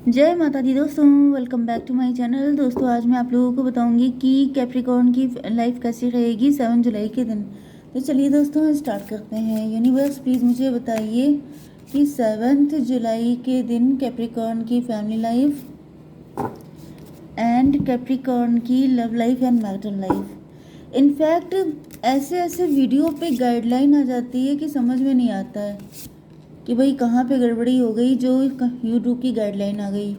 जय माता दी दोस्तों, welcome back to my channel. दोस्तों आज मैं आप लोगों को बताऊंगी कि कैप्रिकॉर्न की लाइफ कैसी रहेगी 7 जुलाई के दिन। तो चलिए दोस्तों स्टार्ट करते हैं। यूनिवर्स प्लीज़ मुझे बताइए कि 7 जुलाई के दिन कैप्रिकॉर्न की फैमिली लाइफ एंड कैप्रिकॉर्न की love life and marital life. In fact ऐसे ऐसे वीडियो पे गाइडलाइन आ जाती है कि समझ में नहीं आता है कि भाई कहाँ पे गड़बड़ी हो गई, जो यूट्यूब की गाइडलाइन आ गई,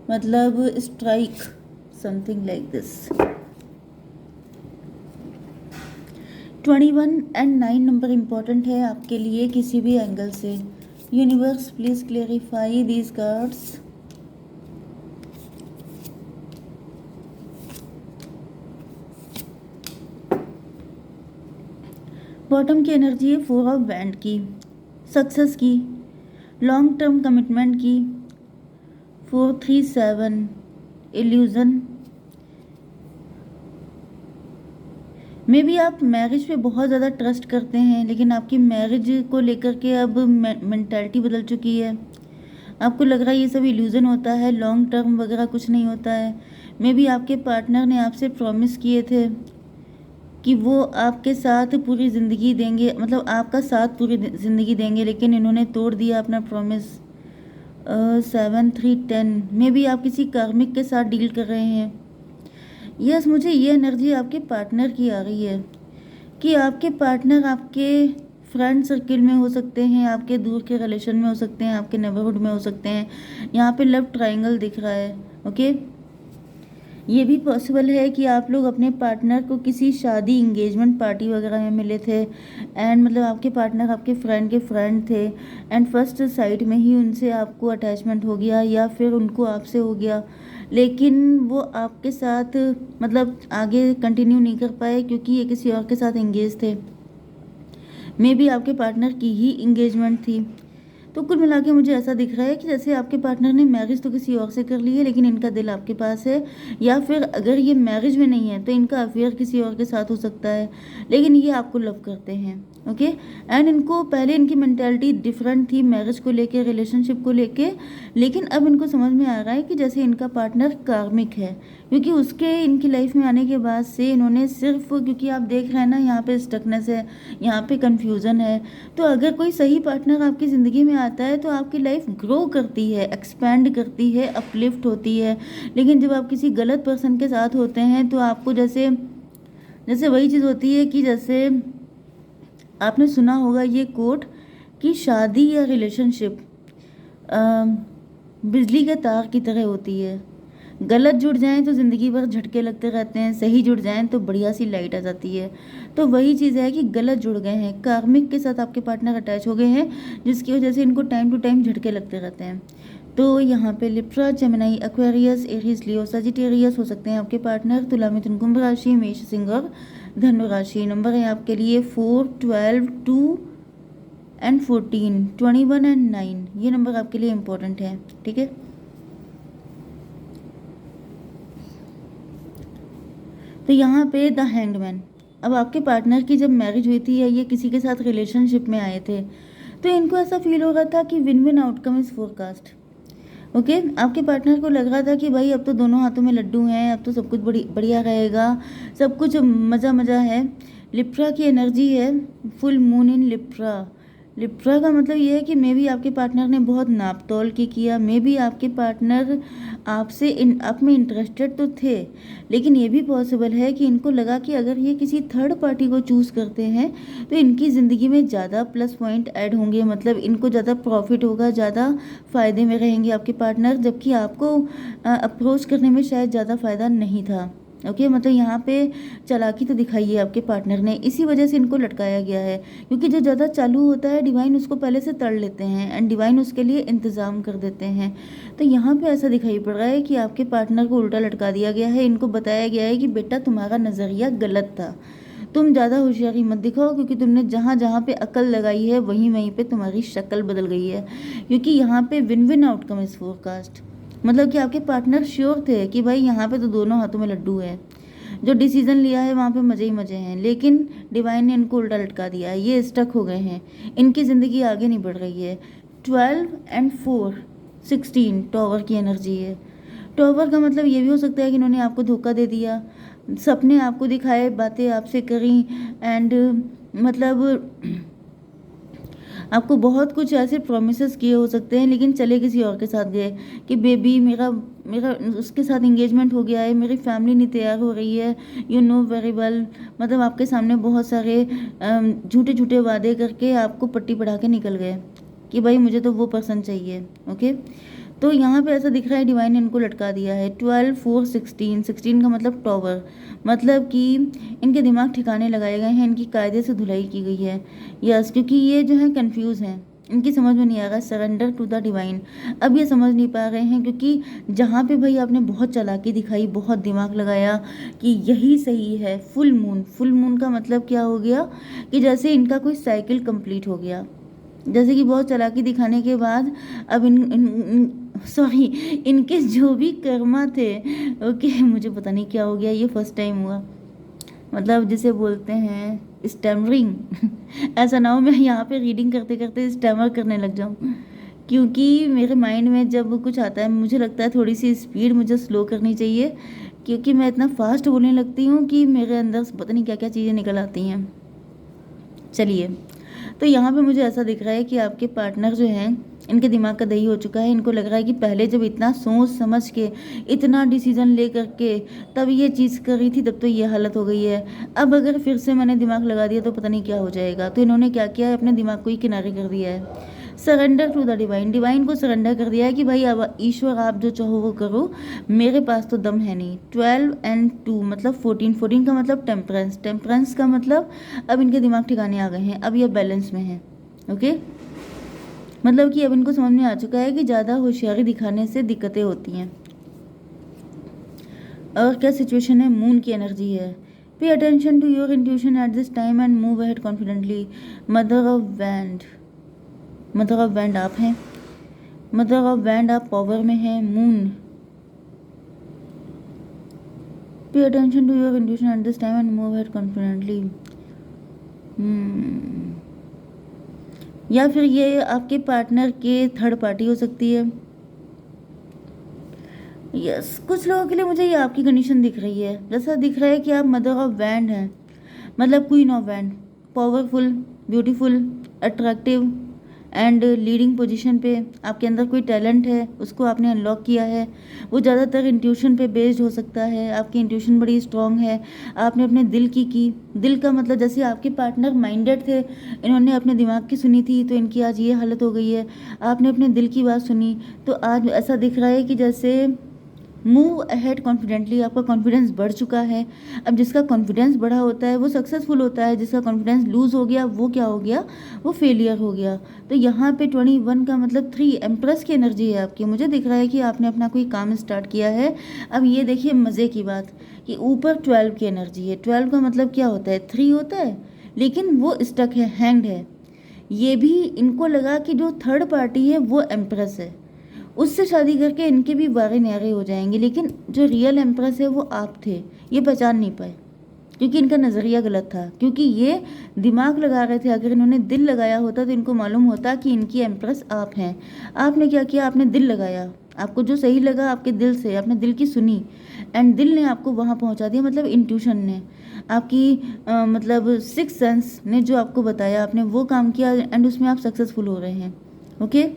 मतलब strike something like this. 21 and 9 number important है आपके लिए किसी भी एंगल से। Universe please clarify these cards. Bottom की एनर्जी है 4 ऑफ बैंड की, सक्सेस की, लॉन्ग टर्म कमिटमेंट की, 437 इल्यूजन। मे भी आप मैरिज पे बहुत ज़्यादा ट्रस्ट करते हैं, लेकिन आपकी मैरिज को लेकर के अब मेंटालिटी बदल चुकी है। आपको लग रहा है ये सब इल्यूज़न होता है, लॉन्ग टर्म वगैरह कुछ नहीं होता है। मे भी आपके पार्टनर ने आपसे प्रॉमिस किए थे कि वो आपके साथ पूरी ज़िंदगी देंगे, मतलब आपका साथ पूरी ज़िंदगी देंगे, लेकिन इन्होंने तोड़ दिया अपना प्रॉमिस। 7 3 10 मे भी आप किसी कार्मिक के साथ डील कर रहे हैं। यस, मुझे ये एनर्जी आपके पार्टनर की आ रही है कि आपके पार्टनर आपके फ्रेंड सर्किल में हो सकते हैं, आपके दूर के रिलेशन में हो सकते हैं, आपके नेबरहुड में हो सकते हैं। यहाँ पे लव ट्रायंगल दिख रहा है। ओके, ये भी पॉसिबल है कि आप लोग अपने पार्टनर को किसी शादी इंगेजमेंट पार्टी वगैरह में मिले थे, एंड मतलब आपके पार्टनर आपके फ्रेंड के फ्रेंड थे, एंड फर्स्ट साइट में ही उनसे आपको अटैचमेंट हो गया या फिर उनको आपसे हो गया, लेकिन वो आपके साथ मतलब आगे कंटिन्यू नहीं कर पाए क्योंकि ये किसी और के साथ इंगेज थे। मे बी आपके पार्टनर की ही इंगेजमेंट थी। तो कुल मिला के मुझे ऐसा दिख रहा है कि जैसे आपके पार्टनर ने मैरिज तो किसी और से कर ली है, लेकिन इनका दिल आपके पास है, या फिर अगर ये मैरिज में नहीं है तो इनका अफेयर किसी और के साथ हो सकता है, लेकिन ये आपको लव करते हैं। ओके, एंड इनको पहले इनकी मेंटालिटी डिफरेंट थी मैरिज को लेके, रिलेशनशिप को लेके, लेकिन अब इनको समझ में आ रहा है कि जैसे इनका पार्टनर कार्मिक है, क्योंकि उसके इनकी लाइफ में आने के बाद से इन्होंने सिर्फ, क्योंकि आप देख रहे हैं ना यहाँ पे स्टकनेस है, यहाँ पे कन्फ्यूज़न है। तो अगर कोई सही पार्टनर आपकी ज़िंदगी में आता है तो आपकी लाइफ ग्रो करती है, एक्सपैंड करती है, अपलिफ्ट होती है। लेकिन जब आप किसी गलत पर्सन के साथ होते हैं तो आपको जैसे जैसे वही चीज़ होती है कि जैसे आपने सुना होगा ये कोट कि शादी या रिलेशनशिप बिजली के तार की तरह होती है। गलत जुड़ जाएं तो ज़िंदगी भर झटके लगते रहते हैं, सही जुड़ जाएं तो बढ़िया सी लाइट आ जाती है। तो वही चीज़ है कि गलत जुड़ गए हैं, कार्मिक के साथ आपके पार्टनर अटैच हो गए हैं, जिसकी वजह से इनको टाइम टू टाइम झटके लगते रहते हैं। तो यहाँ पे लिब्रा, जेमिनी, एक्वेरियस, एरीज, लियो, सजिटेरियस हो सकते हैं आपके पार्टनर। तुला, मिथुन, कुंभ राशि, मेष, सिंह और धनु राशि। नंबर है आपके लिए 4 12 2 एंड 14, 21 एंड 9। ये नंबर आपके लिए इम्पोर्टेंट है, ठीक है। तो यहाँ पे द हैंगमैन। अब आपके पार्टनर की जब मैरिज हुई थी या ये किसी के साथ रिलेशनशिप में आए थे, तो इनको ऐसा फील हो रहा था कि win win outcome is forecast. Okay, आपके पार्टनर को लग रहा था कि भाई अब तो दोनों हाथों में लड्डू हैं, अब तो सब कुछ बढ़िया रहेगा, सब कुछ मज़ा मज़ा है। लिप्रा की एनर्जी है, फुल मून इन लिप्रा। लिप्रा का मतलब ये है कि मे भी आपके पार्टनर ने बहुत नाप तोल के किया, मे भी आपके पार्टनर आपसे आप में इंटरेस्टेड तो थे, लेकिन ये भी पॉसिबल है कि इनको लगा कि अगर ये किसी थर्ड पार्टी को चूज़ करते हैं तो इनकी ज़िंदगी में ज़्यादा प्लस पॉइंट ऐड होंगे, मतलब इनको ज़्यादा प्रॉफिट होगा, ज़्यादा फ़ायदे में रहेंगे आपके पार्टनर, जबकि आपको अप्रोच करने में शायद ज़्यादा फ़ायदा नहीं था। ओके, मतलब यहाँ पे चालाकी तो दिखाई है आपके पार्टनर ने, इसी वजह से इनको लटकाया गया है, क्योंकि जो ज़्यादा चालू होता है डिवाइन उसको पहले से तड़ लेते हैं एंड डिवाइन उसके लिए इंतज़ाम कर देते हैं। तो यहाँ पे ऐसा दिखाई पड़ रहा है कि आपके पार्टनर को उल्टा लटका दिया गया है। इनको बताया गया है कि बेटा तुम्हारा नज़रिया गलत था, तुम ज़्यादा होशियारी मत दिखाओ, क्योंकि तुमने जहाँ जहाँ पे अकल लगाई है वहीं वहीं पे तुम्हारी शक्ल बदल गई है। क्योंकि यहाँ पे win win outcome is forecast, मतलब कि आपके पार्टनर श्योर थे कि भाई यहाँ पे तो दोनों हाथों में लड्डू है, जो डिसीजन लिया है वहाँ पे मज़े ही मज़े हैं, लेकिन डिवाइन ने इनको उल्टा लटका दिया है, ये स्टक हो गए हैं, इनकी ज़िंदगी आगे नहीं बढ़ रही है। 12 एंड 4 16 टॉवर की एनर्जी है। टॉवर का मतलब ये भी हो सकता है कि इन्होंने आपको धोखा दे दिया, सपने आपको दिखाए, बातें आपसे करी, एंड मतलब आपको बहुत कुछ ऐसे प्रोमिसेस किए हो सकते हैं, लेकिन चले किसी और के साथ गए कि बेबी मेरा मेरा उसके साथ इंगेजमेंट हो गया है, मेरी फैमिली नहीं तैयार हो रही है, यू नो वेरी वेल। मतलब आपके सामने बहुत सारे झूठे झूठे वादे करके आपको पट्टी पढ़ा के निकल गए कि भाई मुझे तो वो पर्सन चाहिए। ओके, तो यहाँ पे ऐसा दिख रहा है डिवाइन ने इनको लटका दिया है। 12 4 16, 16 का मतलब टॉवर, मतलब कि इनके दिमाग ठिकाने लगाए गए हैं, इनकी कायदे से धुलाई की गई है। यस, क्योंकि ये जो है कंफ्यूज हैं, इनकी समझ में नहीं आ रहा सरेंडर टू द डिवाइन। अब ये समझ नहीं पा रहे हैं, क्योंकि जहाँ पे भाई आपने बहुत चालाकी दिखाई, बहुत दिमाग लगाया कि यही सही है। फुल मून, फुल मून का मतलब क्या हो गया कि जैसे इनका कोई साइकिल कंप्लीट हो गया, जैसे कि बहुत चालाकी दिखाने के बाद अब सॉरी, इनके जो भी कर्मा थे, ओके मुझे पता नहीं क्या हो गया, ये फर्स्ट टाइम हुआ, मतलब जिसे बोलते हैं स्टैमरिंग ऐसा ना हो मैं यहाँ पे रीडिंग करते करते स्टैमर करने लग जाऊँ, क्योंकि मेरे माइंड में जब कुछ आता है मुझे लगता है थोड़ी सी स्पीड मुझे स्लो करनी चाहिए, क्योंकि मैं इतना फास्ट बोलने लगती हूँ कि मेरे अंदर से पता नहीं क्या क्या चीज़ें निकल आती हैं। चलिए, तो यहाँ पे मुझे ऐसा दिख रहा है कि आपके पार्टनर जो हैं इनके दिमाग का दही हो चुका है। इनको लग रहा है कि पहले जब इतना सोच समझ के इतना डिसीजन ले करके तब ये चीज़ करी थी, तब तो ये हालत हो गई है। अब अगर फिर से मैंने दिमाग लगा दिया तो पता नहीं क्या हो जाएगा। तो इन्होंने क्या किया है, अपने दिमाग को ही किनारे कर दिया है, surrender to the divine, divine को सरेंडर कर दिया है कि भाई अब ईश्वर आप जो चाहो वो करो, मेरे पास तो दम है नहीं। 12 एंड 2 मतलब 14, 14 का मतलब टेम्परेंस, टेम्परेंस का मतलब अब इनके दिमाग ठिकाने आ गए हैं, अब ये बैलेंस में है। ओके, मतलब कि अब इनको समझ में आ चुका है कि ज़्यादा होशियारी दिखाने से दिक्कतें होती हैं। और क्या सिचुएशन है, मून की एनर्जी है। Pay attention to your intuition at this time and move ahead confidently. Mother of wand, mother of wand आप हैं, मदर ऑफ वैंड आप पावर में हैं। Moon, pay attention to your intuition at this time and move ahead confidently. या फिर ये आपके partner के थर्ड पार्टी हो सकती है। यस, कुछ लोगों के लिए मुझे ये आपकी कंडीशन दिख रही है, जैसा दिख रहा है कि आप मदर ऑफ वैंड हैं, मतलब queen of wand, powerful, beautiful, attractive and leading position पे। आपके अंदर कोई टैलेंट है, उसको आपने अनलॉक किया है, वो ज़्यादातर इंट्यूशन पे बेस्ड हो सकता है। आपकी इंट्यूशन बड़ी स्ट्रांग है, आपने अपने दिल की दिल का मतलब जैसे आपके पार्टनर माइंडेड थे, इन्होंने अपने दिमाग की सुनी थी तो इनकी आज ये हालत हो गई है। आपने अपने दिल की बात सुनी तो आज ऐसा दिख रहा है कि जैसे मूव अहेड कॉन्फिडेंटली, आपका कॉन्फिडेंस बढ़ चुका है। अब जिसका कॉन्फिडेंस बढ़ा होता है वो सक्सेसफुल होता है, जिसका कॉन्फिडेंस लूज़ हो गया वो क्या हो गया, वो फेलियर हो गया। तो यहाँ पे 21 का मतलब 3 एम्प्रेस की एनर्जी है आपकी। मुझे दिख रहा है कि आपने अपना कोई काम स्टार्ट किया है। अब ये देखिए मज़े की बात कि ऊपर 12 की एनर्जी है। 12 का मतलब क्या होता है, 3 होता है, लेकिन वो स्टक है, हैंग्ड है। ये भी इनको लगा कि जो थर्ड पार्टी है वो एम्प्रेस है, उससे शादी करके इनके भी बारे न्यारे हो जाएंगे, लेकिन जो रियल एम्प्रेस है वो आप थे, ये पहचान नहीं पाए क्योंकि इनका नज़रिया गलत था, क्योंकि ये दिमाग लगा रहे थे। अगर इन्होंने दिल लगाया होता तो इनको मालूम होता कि इनकी एम्प्रेस आप हैं। आपने क्या किया, आपने दिल लगाया, आपको जो सही लगा आपके दिल से, आपने दिल की सुनी एंड दिल ने आपको वहाँ पहुँचा दिया, मतलब इंट्यूशन ने आपकी मतलब सिक्स सेंस ने जो आपको बताया, आपने वो काम किया एंड उसमें आप सक्सेसफुल हो रहे हैं। ओके,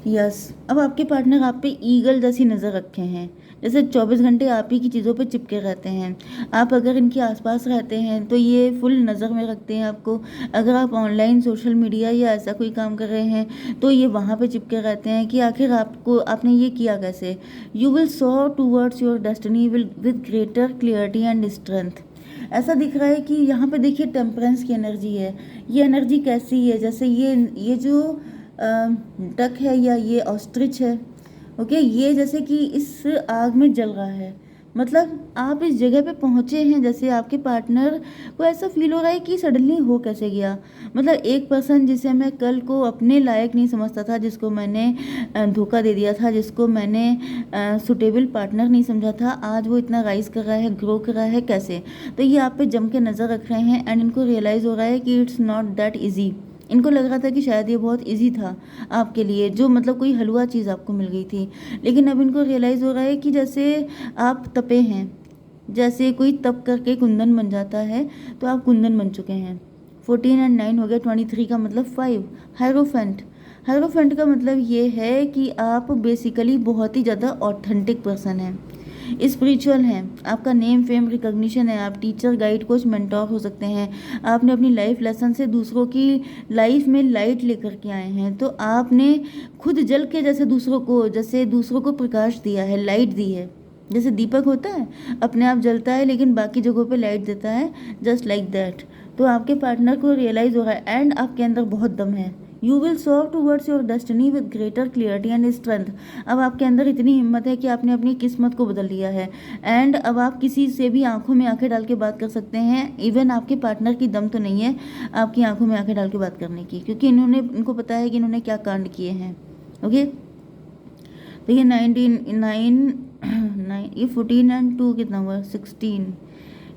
यस, अब आपके पार्टनर आप पे ईगल जैसी नज़र रखे हैं, जैसे 24 घंटे आप ही की चीज़ों पे चिपके रहते हैं। आप अगर इनके आसपास रहते हैं तो ये फुल नज़र में रखते हैं आपको। अगर आप ऑनलाइन सोशल मीडिया या ऐसा कोई काम कर रहे हैं तो ये वहाँ पे चिपके रहते हैं कि आखिर आपने ये किया कैसे। You will saw towards your destiny with greater clarity and strength. ऐसा दिख रहा है कि यहाँ पे देखिए टेम्परेंस की एनर्जी है। ये एनर्जी कैसी है, जैसे ये जो डक है या ये ऑस्ट्रिच है, ओके, ये जैसे कि इस आग में जल रहा है। मतलब आप इस जगह पे पहुँचे हैं, जैसे आपके पार्टनर को ऐसा फील हो रहा है कि सडनली हो कैसे गया। मतलब एक पर्सन जिसे मैं कल को अपने लायक नहीं समझता था, जिसको मैंने धोखा दे दिया था, जिसको मैंने सुटेबल पार्टनर नहीं समझा था, आज वो इतना राइज कर रहा है, ग्रो कर रहा है, कैसे। तो ये आप पे जम के नज़र रख रहे हैं एंड इनको रियलाइज़ हो रहा है कि इट्स नॉट दैट ईजी। इनको लग रहा था कि शायद ये बहुत इजी था आपके लिए, जो मतलब कोई हलवा चीज़ आपको मिल गई थी, लेकिन अब इनको रियलाइज़ हो रहा है कि जैसे आप तपे हैं, जैसे कोई तप करके कुंदन बन जाता है, तो आप कुंदन बन चुके हैं। 14 एंड 9 हो गया, 23 का मतलब 5। हायरोफेंट, हायरोफेंट का मतलब ये है कि आप बेसिकली बहुत ही ज़्यादा ऑथेंटिक पर्सन हैं, स्पिरिचुअल हैं, आपका नेम फेम रिकॉग्निशन है, आप टीचर गाइड कोच मेंटोर हो सकते हैं, आपने अपनी लाइफ लेसन से दूसरों की लाइफ में लाइट लेकर के आए हैं, तो आपने खुद जल के जैसे दूसरों को प्रकाश दिया है, लाइट दी है। जैसे दीपक होता है अपने आप जलता है लेकिन बाकी जगहों पे लाइट देता है, जस्ट लाइक दैट। तो आपके पार्टनर को रियलाइज़ हो रहा है एंड आपके अंदर बहुत दम है। यू विल सोर towards your destiny with greater clarity and strength. अब आपके अंदर इतनी हिम्मत है कि आपने अपनी किस्मत को बदल लिया है एंड अब आप किसी से भी आंखों में आंखें डाल के बात कर सकते हैं। इवन आपके पार्टनर की दम तो नहीं है आपकी आंखों में आंखें डाल के बात करने की, क्योंकि इनको पता है कि इन्होंने क्या कांड किए हैं। ओके, तो ये 14 एंड 2 कितना हुआ, 16।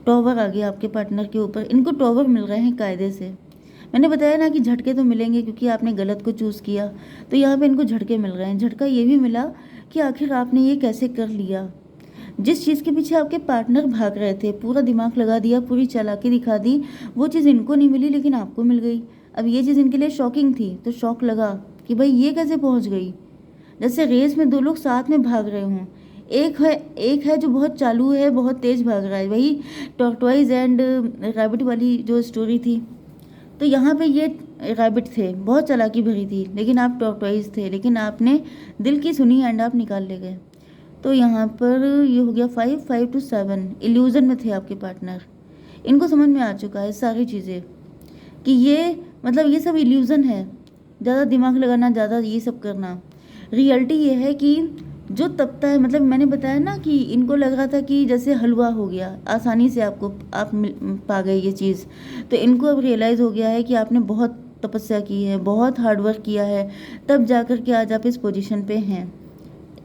टॉवर आ गया आपके पार्टनर के ऊपर। इनको टॉवर मिल रहे हैं कायदे से। मैंने बताया ना कि झटके तो मिलेंगे क्योंकि आपने गलत को चूज़ किया, तो यहाँ पे इनको झटके मिल रहे हैं। झटका ये भी मिला कि आखिर आपने ये कैसे कर लिया। जिस चीज़ के पीछे आपके पार्टनर भाग रहे थे, पूरा दिमाग लगा दिया, पूरी चालाकी दिखा दी, वो चीज़ इनको नहीं मिली लेकिन आपको मिल गई। अब ये चीज़ इनके लिए शॉकिंग थी, तो शौक लगा कि भाई ये कैसे पहुँच गई। जैसे रेस में 2 लोग साथ में भाग रहे हों, एक है जो बहुत चालू है, बहुत तेज़ भाग रहा है, वही टॉर्टोइज एंड रैबिट वाली जो स्टोरी थी। तो यहाँ पे ये रैबिट थे, बहुत चालाकी भरी थी, लेकिन आप टॉर्टोइज थे, लेकिन आपने दिल की सुनी एंड आप निकाल ले गए। तो यहाँ पर ये हो गया 5 to 7। इल्यूज़न में थे आपके पार्टनर। इनको समझ में आ चुका है सारी चीज़ें कि ये मतलब ये सब इल्यूज़न है, ज़्यादा दिमाग लगाना, ज़्यादा ये सब करना। रियलिटी ये है कि जो तपता है, मतलब मैंने बताया ना कि इनको लग रहा था कि जैसे हलवा हो गया, आसानी से आप पा गए ये चीज़। तो इनको अब रियलाइज़ हो गया है कि आपने बहुत तपस्या की है, बहुत हार्डवर्क किया है, तब जा कर के आज आप इस पोजीशन पे हैं।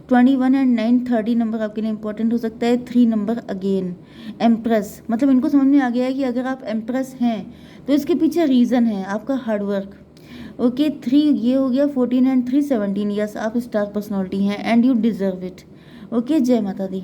21 एंड 9, 30 नंबर आपके लिए इंपॉर्टेंट हो सकता है। 3 नंबर अगेन एम्प्रेस, मतलब इनको समझ में आ गया है कि अगर आप एम्प्रेस हैं तो इसके पीछे रीज़न है आपका हार्डवर्क। ओके, 3 ये हो गया। 14 एंड 3, 17। यस, आप स्टार पर्सनालिटी हैं and you deserve it. Okay, जय माता दी।